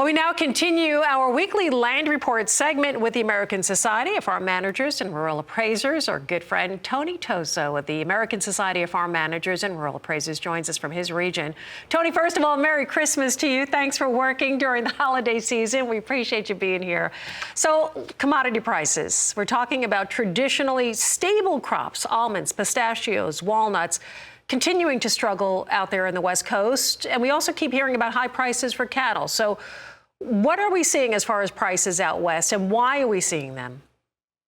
Well, we now continue our weekly land report segment with the American Society of Farm Managers and Rural Appraisers. Our good friend Tony Toso of the American Society of Farm Managers and Rural Appraisers joins us from his region. Tony, first of all, Merry Christmas to you. Thanks for working during the holiday season. We appreciate you being here. So, commodity prices. We're talking about traditionally stable crops, almonds, pistachios, walnuts, continuing to struggle out there in the West Coast. And we also keep hearing about high prices for cattle. So what are we seeing as far as prices out west, and why are we seeing them?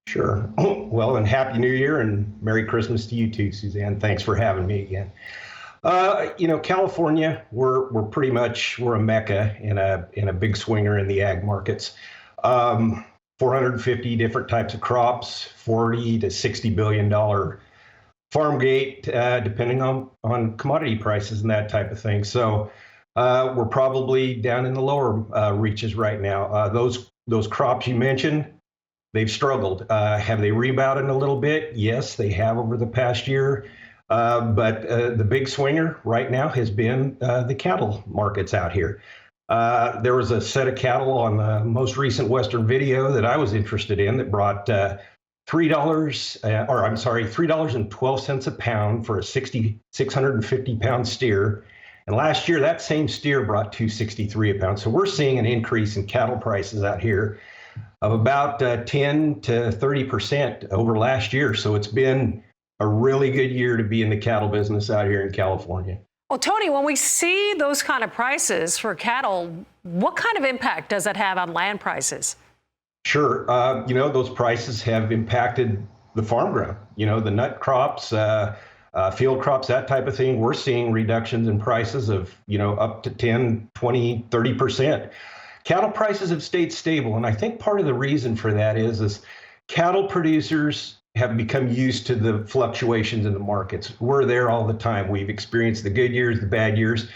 Sure. Well, and Happy New Year and Merry Christmas to you too, Suzanne. Thanks for having me again. California, we're a mecca and a big swinger in the ag markets. 450 different types of crops, $40 to $60 billion farm gate, depending on commodity prices and that type of thing. So we're probably down in the lower reaches right now. Those crops you mentioned, they've struggled. Have they rebounded a little bit? Yes, they have over the past year. But the big swinger right now has been the cattle markets out here. There was a set of cattle on the most recent Western video that I was interested in that brought $3.12 a pound for a 650 pound steer. And last year, that same steer brought $2.63 a pound. So we're seeing an increase in cattle prices out here of about 10 to 30% over last year. So it's been a really good year to be in the cattle business out here in California. Well, Tony, when we see those kind of prices for cattle, what kind of impact does that have on land prices? Sure. Those prices have impacted the farm ground, the nut crops, field crops, that type of thing. We're seeing reductions in prices of, up to 10, 20, 30%. Cattle prices have stayed stable. And I think part of the reason for that is cattle producers have become used to the fluctuations in the markets. We're there all the time. We've experienced the good years, the bad years,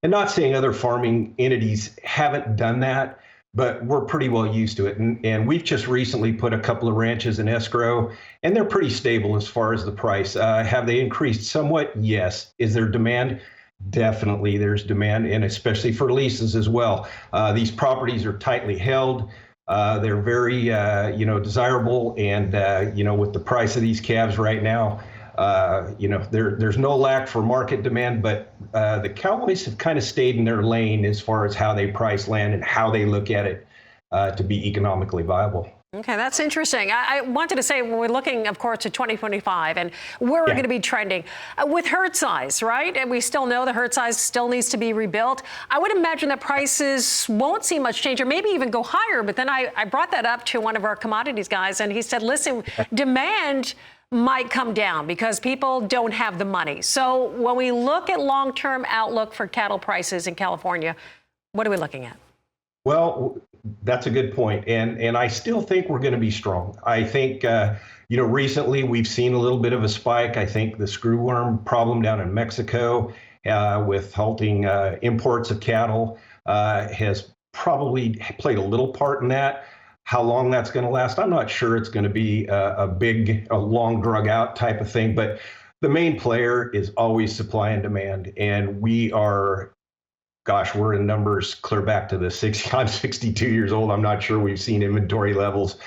and not saying other farming entities haven't done that, but we're pretty well used to it. And we've just recently put a couple of ranches in escrow, and they're pretty stable as far as the price. Have they increased somewhat? Yes. Is there demand? Definitely there's demand, and especially for leases as well. These properties are tightly held. They're very, desirable. And, with the price of these calves right now, there's no lack for market demand, but the Cowboys have kind of stayed in their lane as far as how they price land and how they look at it to be economically viable. Okay, that's interesting. I wanted to say, when we're looking, of course, to 2025 and where we're going to be trending with herd size, right? And we still know the herd size still needs to be rebuilt. I would imagine that prices won't see much change or maybe even go higher. But then I brought that up to one of our commodities guys, and he said, listen, demand might come down because people don't have the money. So when we look at long-term outlook for cattle prices in California, what are we looking at? Well, that's a good point. And I still think we're going to be strong. I think, recently we've seen a little bit of a spike. I think the screwworm problem down in Mexico with halting imports of cattle has probably played a little part in that. How long that's going to last, I'm not sure. It's going to be a long drug out type of thing. But the main player is always supply and demand. And we're in numbers clear back to the 60. I'm 62 years old. I'm not sure we've seen inventory levels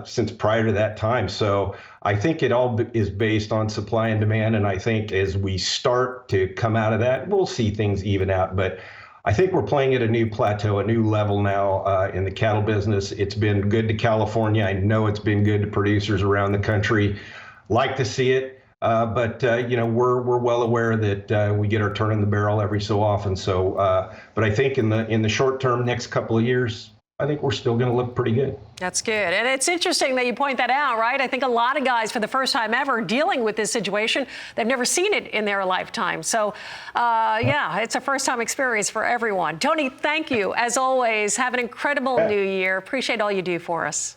since prior to that time. So I think it all is based on supply and demand. And I think as we start to come out of that, we'll see things even out. But I think we're playing at a new plateau, a new level now in the cattle business. It's been good to California. I know it's been good to producers around the country. Like to see it. But we're well aware that we get our turn in the barrel every so often. So, but I think in the short term, next couple of years, I think we're still going to look pretty good. That's good. And it's interesting that you point that out, right? I think a lot of guys, for the first time ever, dealing with this situation, they've never seen it in their lifetime. So, it's a first-time experience for everyone. Tony, thank you. As always, have an incredible new year. Appreciate all you do for us.